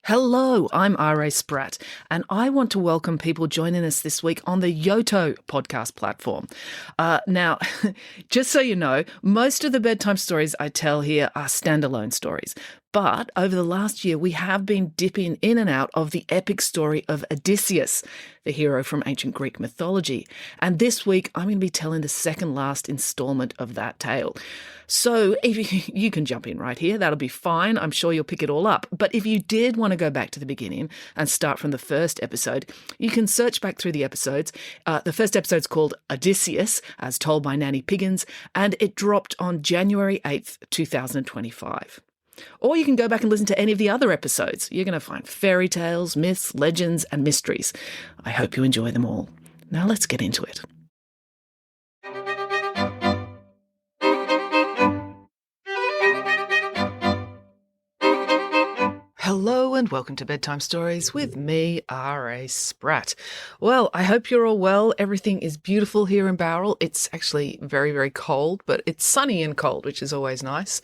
Hello, I'm R.A. Spratt, and I want to welcome people joining us this week on the Yoto podcast platform. Now, just so you know, most of the bedtime stories I tell here are standalone stories. But over the last year, we have been dipping in and out of the epic story of Odysseus, the hero from ancient Greek mythology. And this week, I'm going to be telling the second last installment of that tale. So if you can jump in right here, that'll be fine. I'm sure you'll pick it all up. But if you did want to go back to the beginning and start from the first episode, you can search back through the episodes. The first episode's called Odysseus, as told by Nanny Piggins, and it dropped on January 8th, 2025. Or you can go back and listen to any of the other episodes. You're going to find fairy tales, myths, legends, and mysteries. I hope you enjoy them all. Now let's get into it. Hello and welcome to Bedtime Stories with me, R.A. Spratt. Well, I hope you're all well. Everything is beautiful here in Bowral. It's actually very, very cold, but it's sunny and cold, which is always nice.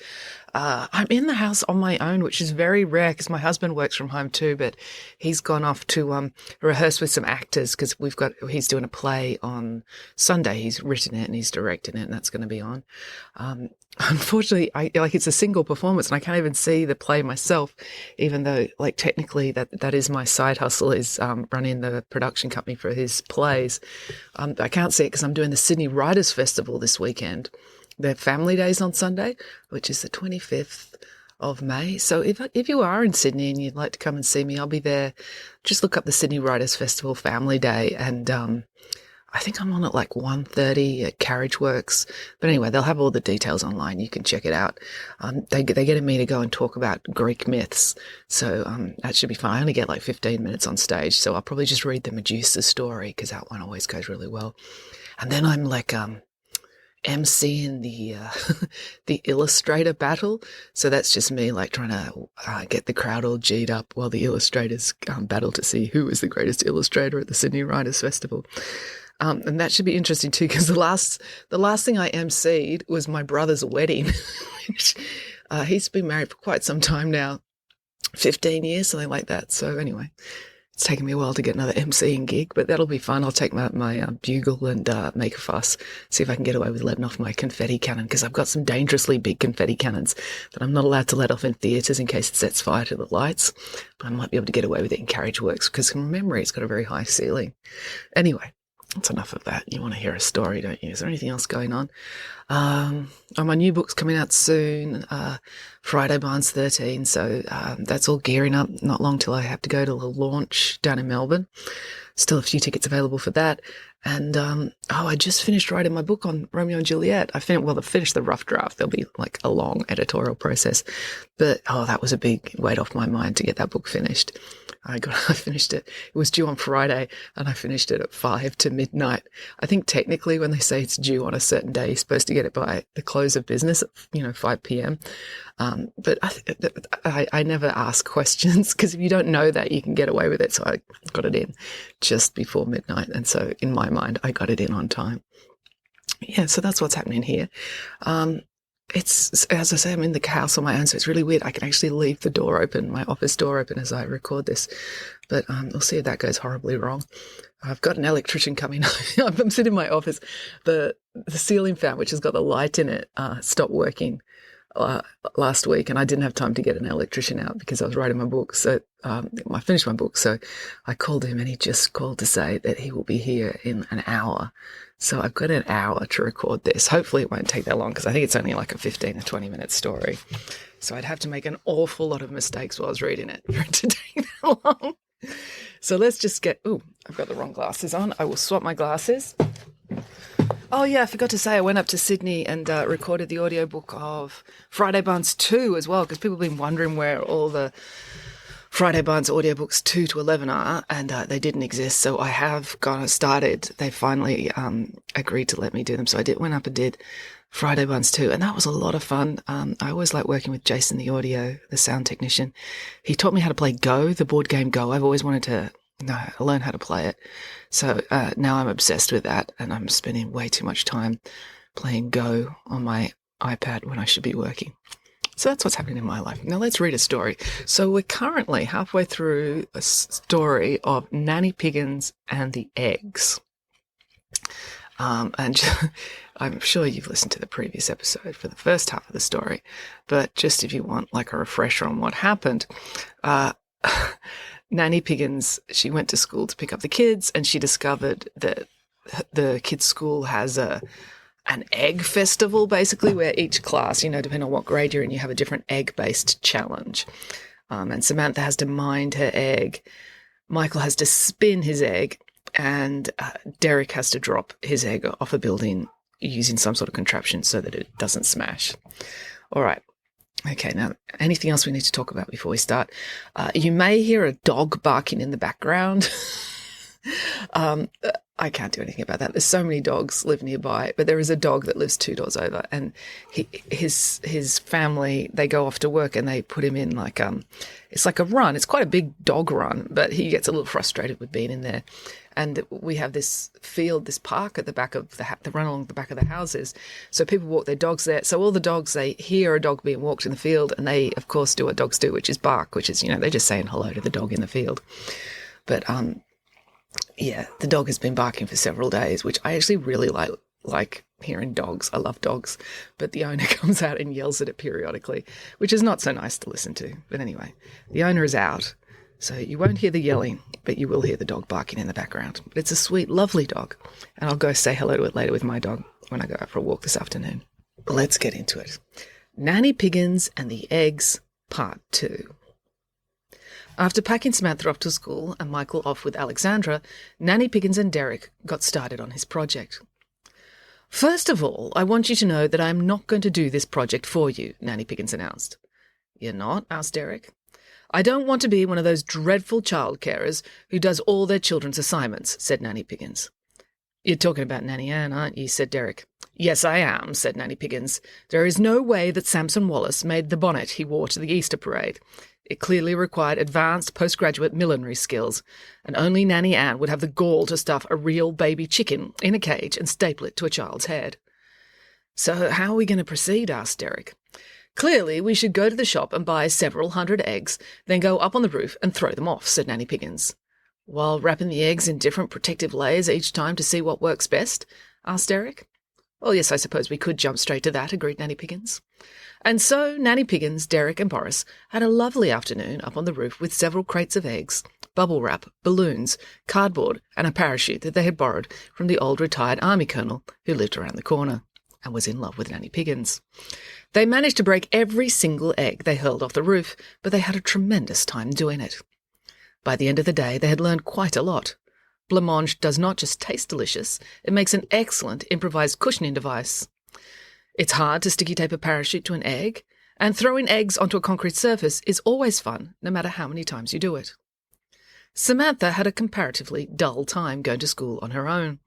I'm in the house on my own, which is very rare because my husband works from home too, but he's gone off to rehearse with some actors because he's doing a play on Sunday. He's written it and he's directing it, and that's going to be on. Unfortunately, it's a single performance and I can't even see the play myself, even though technically that is my side hustle, is running the production company for his plays. I can't see it because I'm doing the Sydney Writers' Festival this weekend. Their family days on Sunday, which is the 25th of May. So if you are in Sydney and you'd like to come and see me, I'll be there. Just look up the Sydney Writers' Festival Family Day, and I think I'm on at 1:30 at Carriage Works. But anyway, they'll have all the details online. You can check it out. They get me to go and talk about Greek myths. So that should be fun. I only get 15 minutes on stage, so I'll probably just read the Medusa story because that one always goes really well. And then I'm emceeing the illustrator battle. So that's just me trying to get the crowd all G'd up while the illustrators battle to see who is the greatest illustrator at the Sydney Writers' Festival. And that should be interesting too, because the last thing I emceed was my brother's wedding. He's been married for quite some time now, 15 years, something like that. So anyway, it's taken me a while to get another emceeing gig, but that'll be fun. I'll take my bugle and make a fuss, see if I can get away with letting off my confetti cannon, because I've got some dangerously big confetti cannons that I'm not allowed to let off in theatres in case it sets fire to the lights. But I might be able to get away with it in Carriage Works because from memory it's got a very high ceiling. Anyway, that's enough of that. You want to hear a story, don't you? Is there anything else going on? My new book's coming out soon, Friday Barnes 13. So that's all gearing up. Not long till I have to go to the launch down in Melbourne. Still a few tickets available for that. And, I just finished writing my book on Romeo and Juliet. I finished the rough draft. There'll be a long editorial process. But, that was a big weight off my mind to get that book finished. I finished it. It was due on Friday and I finished it at 5 to midnight. I think technically when they say it's due on a certain day, you're supposed to get it by the close of business at, 5 p.m. But I never ask questions because if you don't know that, you can get away with it. So I got it in just before midnight. And so in my mind, I got it in on time. Yeah, so that's what's happening here. It's, as I say, I'm in the house on my own, so it's really weird. I can actually leave the door open, my office door open as I record this. But we'll see if that goes horribly wrong. I've got an electrician coming. I'm sitting in my office. The ceiling fan, which has got the light in it, stopped working last week, and I didn't have time to get an electrician out because I was writing my book. So I finished my book. So I called him and he just called to say that he will be here in an hour. So I've got an hour to record this. Hopefully it won't take that long because I think it's only a 15 or 20 minute story. So I'd have to make an awful lot of mistakes while I was reading it for it to take that long. So let's just I've got the wrong glasses on. I will swap my glasses. Oh yeah, I forgot to say I went up to Sydney and recorded the audiobook of Friday Barnes 2 as well, because people have been wondering where all the Friday Barnes audiobooks 2 to 11 are, and they didn't exist. So I have started. They finally agreed to let me do them. So I went up and did Friday Barnes 2, and that was a lot of fun. I always like working with Jason, the sound technician. He taught me how to play Go, the board game Go. I've always wanted to learn how to play it. So now I'm obsessed with that, and I'm spending way too much time playing Go on my iPad when I should be working. So that's what's happening in my life. Now let's read a story. So we're currently halfway through a story of Nanny Piggins and the eggs. And I'm sure you've listened to the previous episode for the first half of the story, but just if you want like a refresher on what happened, Nanny Piggins, she went to school to pick up the kids, and she discovered that the kids' school has an egg festival, basically, where each class, depending on what grade you're in, you have a different egg-based challenge. And Samantha has to mind her egg. Michael has to spin his egg, and Derek has to drop his egg off a building using some sort of contraption so that it doesn't smash. All right. Okay, now, anything else we need to talk about before we start? You may hear a dog barking in the background. I can't do anything about that. There's so many dogs live nearby, but there is a dog that lives 2 doors over, and his family, they go off to work and they put him in like it's like a run. It's quite a big dog run, but he gets a little frustrated with being in there. And we have this field, this park at the back of the run along the back of the houses. So people walk their dogs there. So all the dogs, they hear a dog being walked in the field, and they, of course, do what dogs do, which is bark, which is, they're just saying hello to the dog in the field. But yeah, the dog has been barking for several days, which I actually really like hearing dogs. I love dogs. But the owner comes out and yells at it periodically, which is not so nice to listen to. But anyway, the owner is out, so you won't hear the yelling, but you will hear the dog barking in the background. But it's a sweet, lovely dog, and I'll go say hello to it later with my dog when I go out for a walk this afternoon. Let's get into it. Nanny Piggins and the Eggs, Part 2. After packing Samantha off to school and Michael off with Alexandra, Nanny Piggins and Derek got started on his project. "First of all, I want you to know that I am not going to do this project for you," Nanny Piggins announced. "You're not?" asked Derek. "I don't want to be one of those dreadful child carers who does all their children's assignments," said Nanny Piggins. "You're talking about Nanny Ann, aren't you?" said Derek. "Yes, I am," said Nanny Piggins. "There is no way that Samson Wallace made the bonnet he wore to the Easter parade. It clearly required advanced postgraduate millinery skills, and only Nanny Ann would have the gall to stuff a real baby chicken in a cage and staple it to a child's head." "So how are we going to proceed?" asked Derek. "Clearly, we should go to the shop and buy several hundred eggs, then go up on the roof and throw them off," said Nanny Piggins. "While wrapping the eggs in different protective layers each time to see what works best?" asked Derek. "Well, yes, I suppose we could jump straight to that," agreed Nanny Piggins. And so Nanny Piggins, Derek and Boris had a lovely afternoon up on the roof with several crates of eggs, bubble wrap, balloons, cardboard, and a parachute that they had borrowed from the old retired army colonel who lived around the corner and was in love with Nanny Piggins. They managed to break every single egg they hurled off the roof, but they had a tremendous time doing it. By the end of the day, they had learned quite a lot. Blancmange does not just taste delicious, it makes an excellent improvised cushioning device. It's hard to sticky tape a parachute to an egg, and throwing eggs onto a concrete surface is always fun, no matter how many times you do it. Samantha had a comparatively dull time going to school on her own,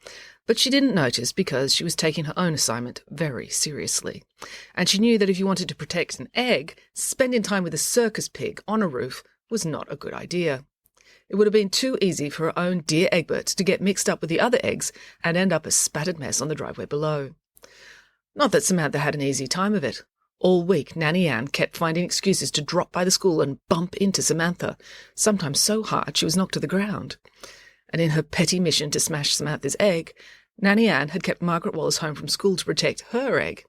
but she didn't notice because she was taking her own assignment very seriously. And she knew that if you wanted to protect an egg, spending time with a circus pig on a roof was not a good idea. It would have been too easy for her own dear Egbert to get mixed up with the other eggs and end up a spattered mess on the driveway below. Not that Samantha had an easy time of it. All week, Nanny Ann kept finding excuses to drop by the school and bump into Samantha, sometimes so hard she was knocked to the ground. And in her petty mission to smash Samantha's egg, Nanny Ann had kept Margaret Wallace home from school to protect her egg.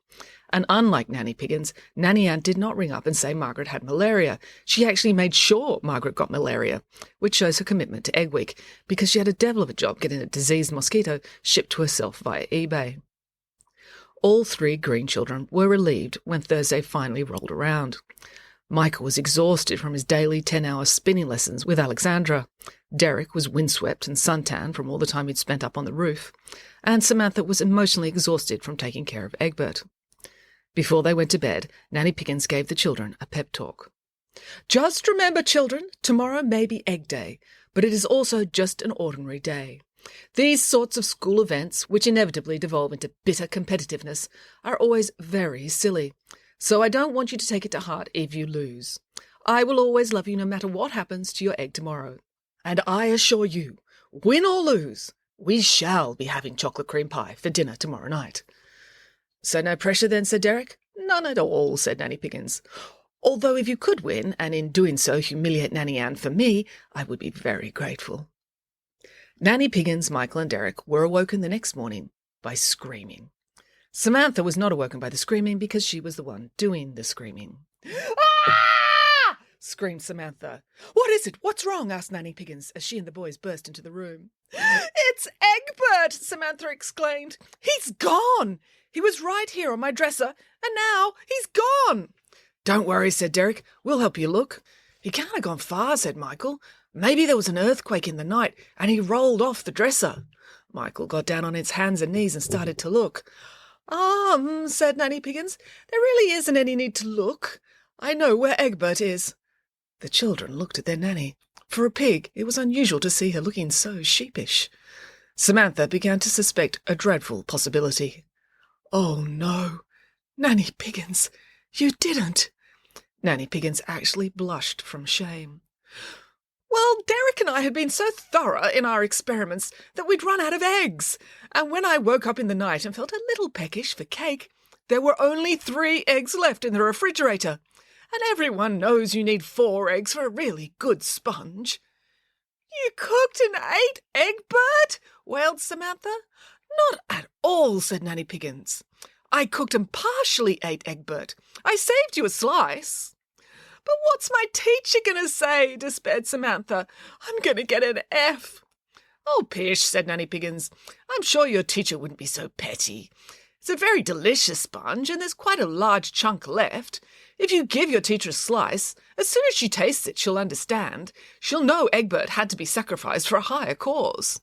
And unlike Nanny Piggins, Nanny Ann did not ring up and say Margaret had malaria. She actually made sure Margaret got malaria, which shows her commitment to Egg Week, because she had a devil of a job getting a diseased mosquito shipped to herself via eBay. All 3 green children were relieved when Thursday finally rolled around. Michael was exhausted from his daily 10-hour spinning lessons with Alexandra. Derek was windswept and suntanned from all the time he'd spent up on the roof. And Samantha was emotionally exhausted from taking care of Egbert. Before they went to bed, Nanny Piggins gave the children a pep talk. "Just remember, children, tomorrow may be Egg Day, but it is also just an ordinary day. These sorts of school events, which inevitably devolve into bitter competitiveness, are always very silly, so I don't want you to take it to heart if you lose. I will always love you no matter what happens to your egg tomorrow. And I assure you, win or lose, we shall be having chocolate cream pie for dinner tomorrow night." "So no pressure then," said Derek. None at all, said Nanny Piggins. Although if you could win, and in doing so humiliate Nanny Ann for me, I would be very grateful. Nanny Piggins, Michael and Derek were awoken the next morning by screaming. Samantha was not awoken by the screaming because she was the one doing the screaming. "Ah!" screamed Samantha. "What is it? What's wrong?" asked Nanny Piggins as she and the boys burst into the room. "It's Egbert!" Samantha exclaimed. "He's gone! He was right here on my dresser, and now he's gone!" "Don't worry," said Derek. "We'll help you look." "He can't have gone far," said Michael. "Maybe there was an earthquake in the night, and he rolled off the dresser." Michael got down on his hands and knees and started to look. Said Nanny Piggins. "There really isn't any need to look. I know where Egbert is." The children looked at their nanny. For a pig, it was unusual to see her looking so sheepish. Samantha began to suspect a dreadful possibility. "Oh, no. Nanny Piggins, you didn't." Nanny Piggins actually blushed from shame. "Well, Derek and I had been so thorough in our experiments that we'd run out of eggs, and when I woke up in the night and felt a little peckish for cake, there were only 3 eggs left in the refrigerator, and everyone knows you need 4 eggs for a really good sponge." "You cooked and ate Egbert?" wailed Samantha. "Not at all," said Nanny Piggins. "I cooked and partially ate Egbert. I saved you a slice." "But what's my teacher going to say?" despaired Samantha. "I'm going to get an F." "Oh, pish," said Nanny Piggins. "I'm sure your teacher wouldn't be so petty. It's a very delicious sponge, and there's quite a large chunk left. If you give your teacher a slice, as soon as she tastes it, she'll understand. She'll know Egbert had to be sacrificed for a higher cause."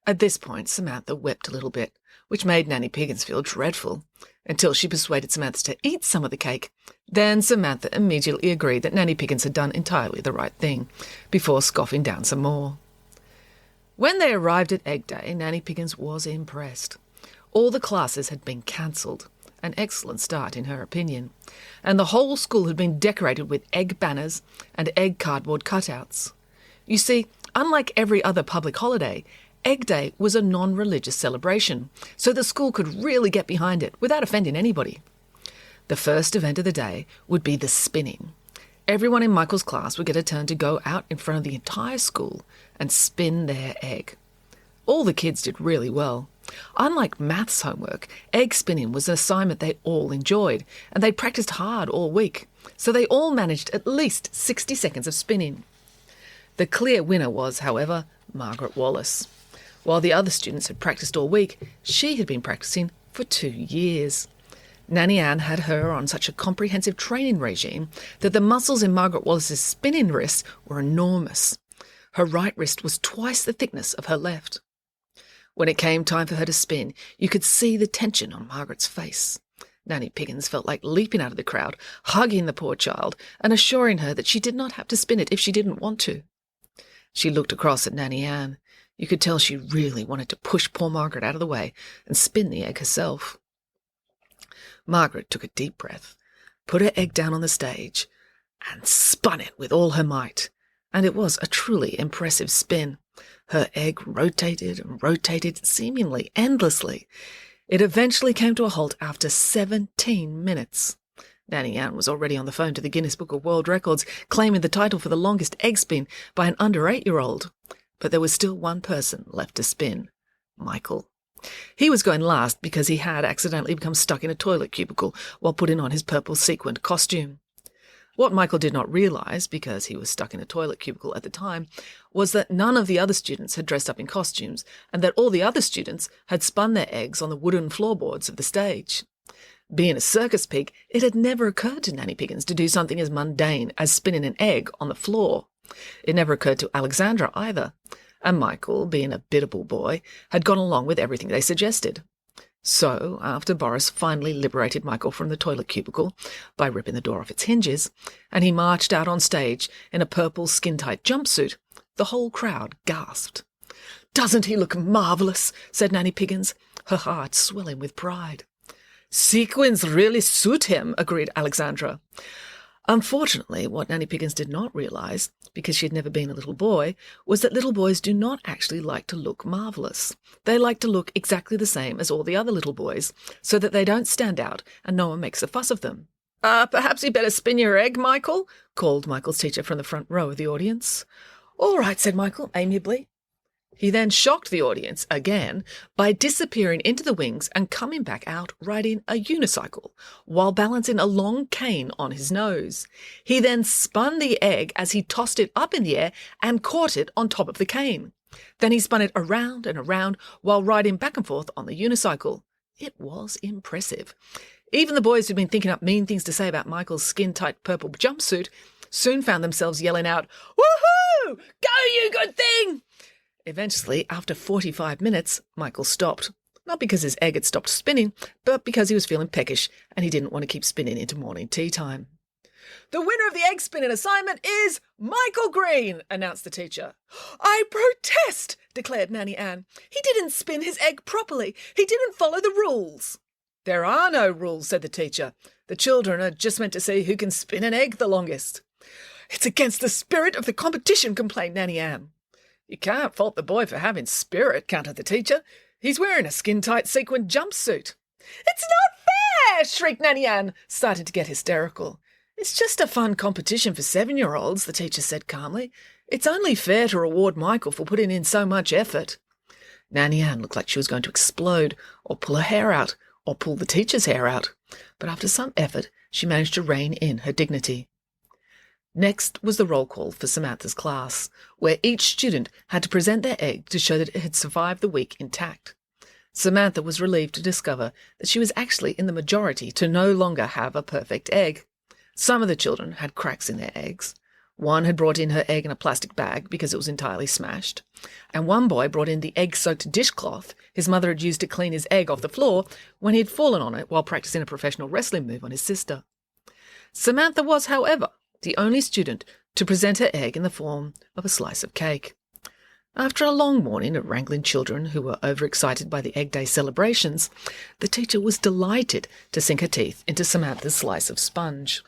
At this point, Samantha wept a little bit, which made Nanny Piggins feel dreadful, until she persuaded Samantha to eat some of the cake. Then Samantha immediately agreed that Nanny Piggins had done entirely the right thing, before scoffing down some more. When they arrived at Egg Day, Nanny Piggins was impressed. All the classes had been cancelled, an excellent start in her opinion, and the whole school had been decorated with egg banners and egg cardboard cutouts. You see, unlike every other public holiday, Egg Day was a non-religious celebration, so the school could really get behind it without offending anybody. The first event of the day would be the spinning. Everyone in Michael's class would get a turn to go out in front of the entire school and spin their egg. All the kids did really well. Unlike maths homework, egg spinning was an assignment they all enjoyed, and they practiced hard all week, so they all managed at least 60 seconds of spinning. The clear winner was, however, Margaret Wallace. While the other students had practiced all week, she had been practicing for 2 years. Nanny Ann had her on such a comprehensive training regime that the muscles in Margaret Wallace's spinning wrist were enormous. Her right wrist was twice the thickness of her left. When it came time for her to spin, you could see the tension on Margaret's face. Nanny Piggins felt like leaping out of the crowd, hugging the poor child, and assuring her that she did not have to spin it if she didn't want to. She looked across at Nanny Ann. You could tell she really wanted to push poor Margaret out of the way and spin the egg herself. Margaret took a deep breath, put her egg down on the stage, and spun it with all her might. And it was a truly impressive spin. Her egg rotated and rotated, seemingly endlessly. It eventually came to a halt after 17 minutes. Nanny Ann was already on the phone to the Guinness Book of World Records, claiming the title for the longest egg spin by an under 8-year-old. But there was still one person left to spin, Michael. He was going last because he had accidentally become stuck in a toilet cubicle while putting on his purple sequined costume. What Michael did not realise, because he was stuck in a toilet cubicle at the time, was that none of the other students had dressed up in costumes, and that all the other students had spun their eggs on the wooden floorboards of the stage. Being a circus pig, it had never occurred to Nanny Piggins to do something as mundane as spinning an egg on the floor. It never occurred to Alexandra either, and Michael, being a biddable boy, had gone along with everything they suggested. So, after Boris finally liberated Michael from the toilet cubicle by ripping the door off its hinges, and he marched out on stage in a purple skin-tight jumpsuit, the whole crowd gasped. "Doesn't he look marvellous?" said Nanny Piggins, her heart swelling with pride. "Sequins really suit him," agreed Alexandra. Unfortunately, what Nanny Piggins did not realise, because she had never been a little boy, was that little boys do not actually like to look marvellous. They like to look exactly the same as all the other little boys, so that they don't stand out and no one makes a fuss of them. Perhaps you'd better spin your egg, Michael, called Michael's teacher from the front row of the audience. All right, said Michael amiably. He then shocked the audience again by disappearing into the wings and coming back out riding a unicycle while balancing a long cane on his nose. He then spun the egg as he tossed it up in the air and caught it on top of the cane. Then he spun it around and around while riding back and forth on the unicycle. It was impressive. Even the boys who'd been thinking up mean things to say about Michael's skin-tight purple jumpsuit soon found themselves yelling out, "Woohoo! Go, you good thing!" Eventually, after 45 minutes, Michael stopped. Not because his egg had stopped spinning, but because he was feeling peckish and he didn't want to keep spinning into morning tea time. "The winner of the egg spinning assignment is Michael Green," announced the teacher. "I protest," declared Nanny Ann. "He didn't spin his egg properly. He didn't follow the rules." "There are no rules," said the teacher. "The children are just meant to see who can spin an egg the longest." "It's against the spirit of the competition," complained Nanny Ann. "You can't fault the boy for having spirit," countered the teacher. "He's wearing a skin-tight sequined jumpsuit." "It's not fair!" shrieked Nanny Ann, starting to get hysterical. "It's just a fun competition for 7-year-olds, the teacher said calmly. "It's only fair to reward Michael for putting in so much effort." Nanny Ann looked like she was going to explode, or pull her hair out, or pull the teacher's hair out. But after some effort, she managed to rein in her dignity. Next was the roll call for Samantha's class, where each student had to present their egg to show that it had survived the week intact. Samantha was relieved to discover that she was actually in the majority to no longer have a perfect egg. Some of the children had cracks in their eggs. One had brought in her egg in a plastic bag because it was entirely smashed. And one boy brought in the egg-soaked dishcloth his mother had used to clean his egg off the floor when he had fallen on it while practicing a professional wrestling move on his sister. Samantha was, however, the only student to present her egg in the form of a slice of cake. After a long morning of wrangling children who were overexcited by the Egg Day celebrations, the teacher was delighted to sink her teeth into Samantha's slice of sponge.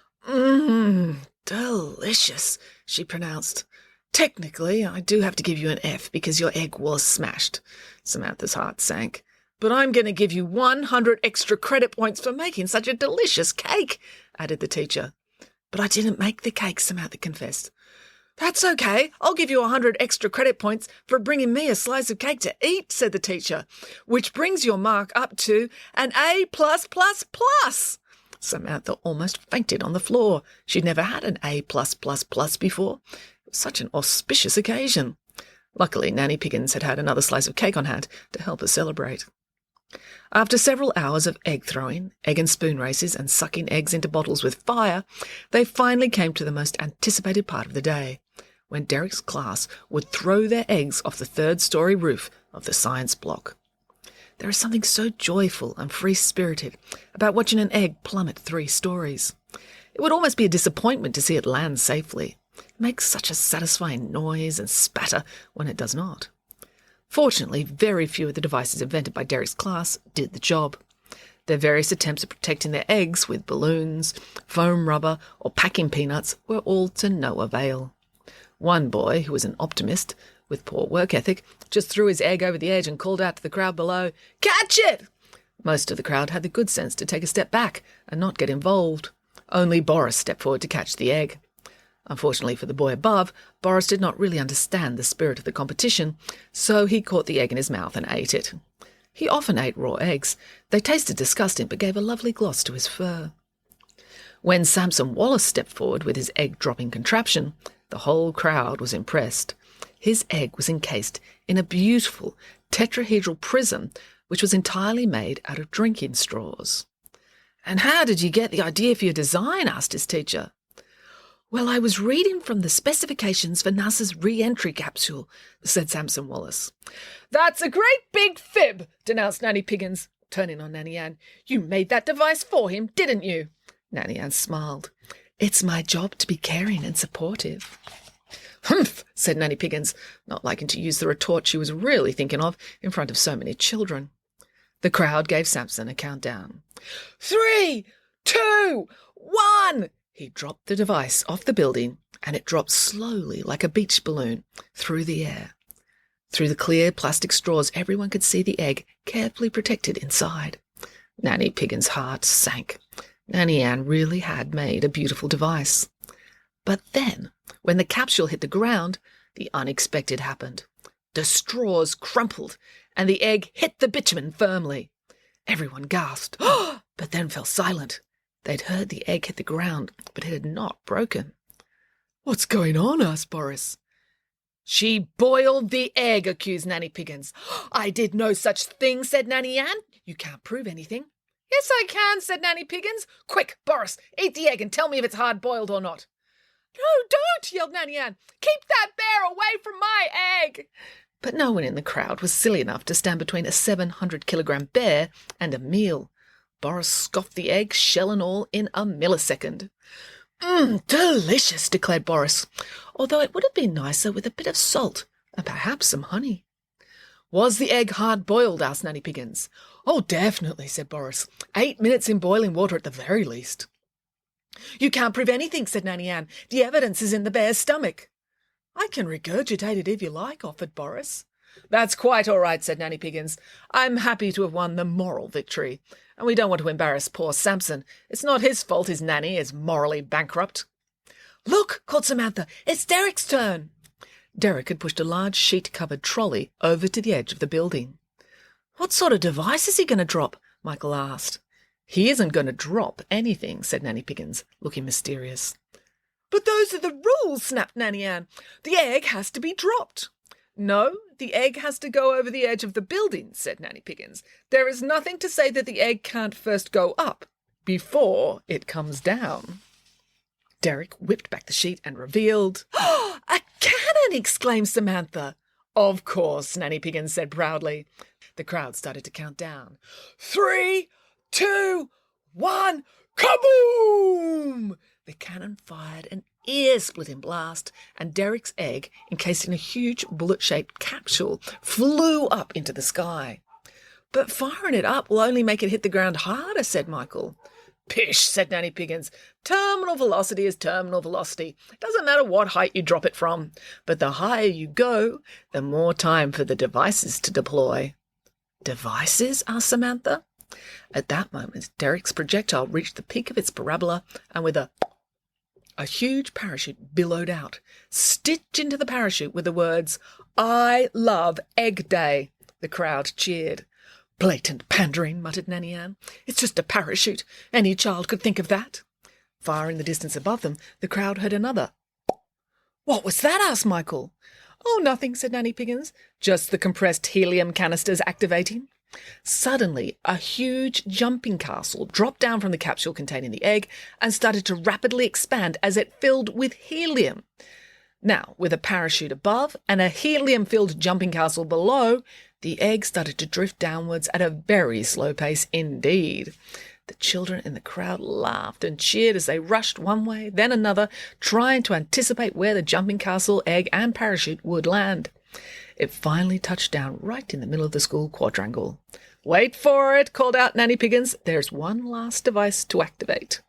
Delicious," she pronounced. "Technically, I do have to give you an F because your egg was smashed." Samantha's heart sank. "But I'm going to give you 100 extra credit points for making such a delicious cake," added the teacher. "But I didn't make the cake," Samantha confessed. "That's okay. I'll give you 100 extra credit points for bringing me a slice of cake to eat," said the teacher, "which brings your mark up to an A+++. Samantha almost fainted on the floor. She'd never had an A+++ before. It was such an auspicious occasion. Luckily, Nanny Piggins had another slice of cake on hand to help her celebrate. After several hours of egg throwing, egg and spoon races, and sucking eggs into bottles with fire, they finally came to the most anticipated part of the day, when Derek's class would throw their eggs off the third-story roof of the science block. There is something so joyful and free-spirited about watching an egg plummet 3 stories. It would almost be a disappointment to see it land safely. It makes such a satisfying noise and spatter when it does not. Fortunately, very few of the devices invented by Derek's class did the job. Their various attempts at protecting their eggs with balloons, foam rubber, or packing peanuts were all to no avail. One boy, who was an optimist, with poor work ethic, just threw his egg over the edge and called out to the crowd below, "Catch it!" Most of the crowd had the good sense to take a step back and not get involved. Only Boris stepped forward to catch the egg. Unfortunately for the boy above, Boris did not really understand the spirit of the competition, so he caught the egg in his mouth and ate it. He often ate raw eggs. They tasted disgusting but gave a lovely gloss to his fur. When Samson Wallace stepped forward with his egg-dropping contraption, the whole crowd was impressed. His egg was encased in a beautiful tetrahedral prism which was entirely made out of drinking straws. "And how did you get the idea for your design?" asked his teacher. "Well, I was reading from the specifications for NASA's re-entry capsule," said Samson Wallace. "That's a great big fib," denounced Nanny Piggins, turning on Nanny Ann. "You made that device for him, didn't you?" Nanny Ann smiled. "It's my job to be caring and supportive." "Humph," said Nanny Piggins, not liking to use the retort she was really thinking of in front of so many children. The crowd gave Samson a countdown. 3, 2, 1, He dropped the device off the building, and it dropped slowly like a beach balloon through the air. Through the clear plastic straws, everyone could see the egg carefully protected inside. Nanny Piggins' heart sank. Nanny Ann really had made a beautiful device. But then, when the capsule hit the ground, the unexpected happened. The straws crumpled, and the egg hit the bitumen firmly. Everyone gasped, but then fell silent. They'd heard the egg hit the ground, but it had not broken. "What's going on?" asked Boris. "She boiled the egg," accused Nanny Piggins. "I did no such thing," said Nanny Ann. "You can't prove anything." "Yes, I can," said Nanny Piggins. "Quick, Boris, eat the egg and tell me if it's hard-boiled or not." "No, don't," yelled Nanny Ann. "Keep that bear away from my egg." But no one in the crowd was silly enough to stand between a 700-kilogram bear and a meal. Boris scoffed the egg, shell and all, in a millisecond. Delicious," declared Boris, although it would have been nicer with a bit of salt and perhaps some honey. "Was the egg hard-boiled?" asked Nanny Piggins. "Oh, definitely," said Boris. 8 minutes in boiling water at the very least." "You can't prove anything," said Nanny Ann. "The evidence is in the bear's stomach." "I can regurgitate it if you like," offered Boris. "That's quite all right," said Nanny Piggins. "I'm happy to have won the moral victory, and we don't want to embarrass poor Samson. It's not his fault his nanny is morally bankrupt." "Look," called Samantha, "it's Derek's turn." Derek had pushed a large sheet-covered trolley over to the edge of the building. "What sort of device is he going to drop?" Michael asked. "He isn't going to drop anything," said Nanny Piggins, looking mysterious. "But those are the rules," snapped Nanny Ann. "The egg has to be dropped." "No, the egg has to go over the edge of the building," said Nanny Piggins. "There is nothing to say that the egg can't first go up before it comes down." Derek whipped back the sheet and revealed... "A cannon!" exclaimed Samantha. "Of course," Nanny Piggins said proudly. The crowd started to count down. 3, 2, 1, kaboom! The cannon fired an ear-splitting blast, and Derek's egg, encased in a huge bullet-shaped capsule, flew up into the sky. "But firing it up will only make it hit the ground harder," said Michael. "Pish," said Nanny Piggins. "Terminal velocity is terminal velocity. It doesn't matter what height you drop it from. But the higher you go, the more time for the devices to deploy." "Devices?" asked Samantha. At that moment, Derek's projectile reached the peak of its parabola, and with a huge parachute billowed out. Stitched into the parachute were the words, "I love Egg Day." The crowd cheered. "Blatant pandering," muttered Nanny Ann. "It's just a parachute. Any child could think of that." Far in the distance above them, the crowd heard another. "What was that?" asked Michael. "Oh, nothing," said Nanny Piggins. "Just the compressed helium canisters activating." Suddenly, a huge jumping castle dropped down from the capsule containing the egg and started to rapidly expand as it filled with helium. Now, with a parachute above and a helium-filled jumping castle below, the egg started to drift downwards at a very slow pace indeed. The children in the crowd laughed and cheered as they rushed one way, then another, trying to anticipate where the jumping castle, egg, and parachute would land. It finally touched down right in the middle of the school quadrangle. "Wait for it," called out Nanny Piggins. "There's one last device to activate."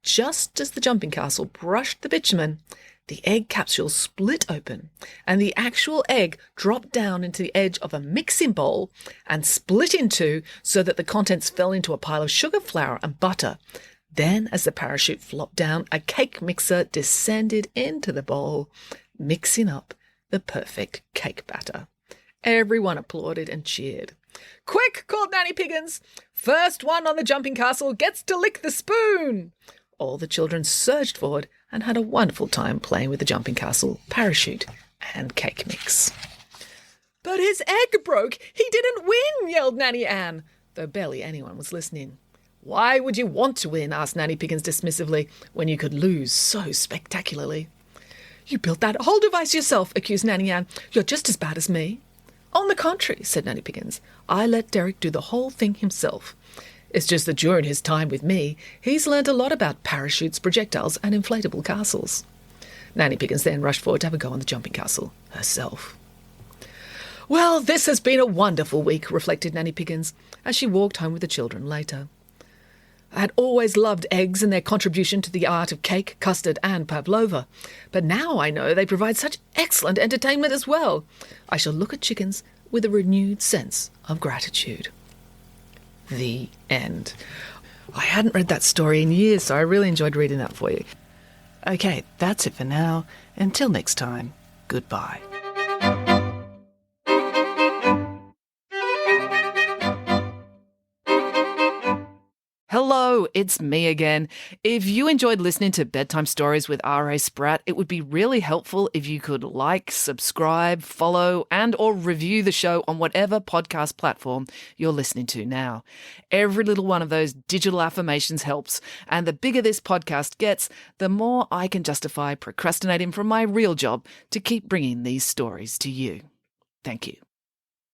Just as the jumping castle brushed the bitumen, the egg capsule split open, and the actual egg dropped down into the edge of a mixing bowl and split in two so that the contents fell into a pile of sugar, flour, and butter. Then, as the parachute flopped down, a cake mixer descended into the bowl, mixing up the perfect cake batter. Everyone applauded and cheered. "Quick," called Nanny Piggins. "First one on the jumping castle gets to lick the spoon." All the children surged forward and had a wonderful time playing with the jumping castle, parachute, and cake mix. "But his egg broke. He didn't win," yelled Nanny Ann, though barely anyone was listening. "Why would you want to win?" asked Nanny Piggins dismissively, "when you could lose so spectacularly?" "You built that whole device yourself," accused Nanny Ann. "You're just as bad as me." "On the contrary," said Nanny Piggins, "I let Derek do the whole thing himself. It's just that during his time with me, he's learned a lot about parachutes, projectiles, and inflatable castles." Nanny Piggins then rushed forward to have a go on the jumping castle herself. "Well, this has been a wonderful week," reflected Nanny Piggins as she walked home with the children later. I had always loved eggs and their contribution to the art of cake, custard and pavlova, but now I know they provide such excellent entertainment as well. I shall look at chickens with a renewed sense of gratitude. The end. I hadn't read that story in years, so I really enjoyed reading that for you. Okay, that's it for now. Until next time, goodbye. Hello, it's me again. If you enjoyed listening to Bedtime Stories with R.A. Spratt, it would be really helpful if you could like, subscribe, follow, and or review the show on whatever podcast platform you're listening to now. Every little one of those digital affirmations helps, and the bigger this podcast gets, the more I can justify procrastinating from my real job to keep bringing these stories to you. Thank you.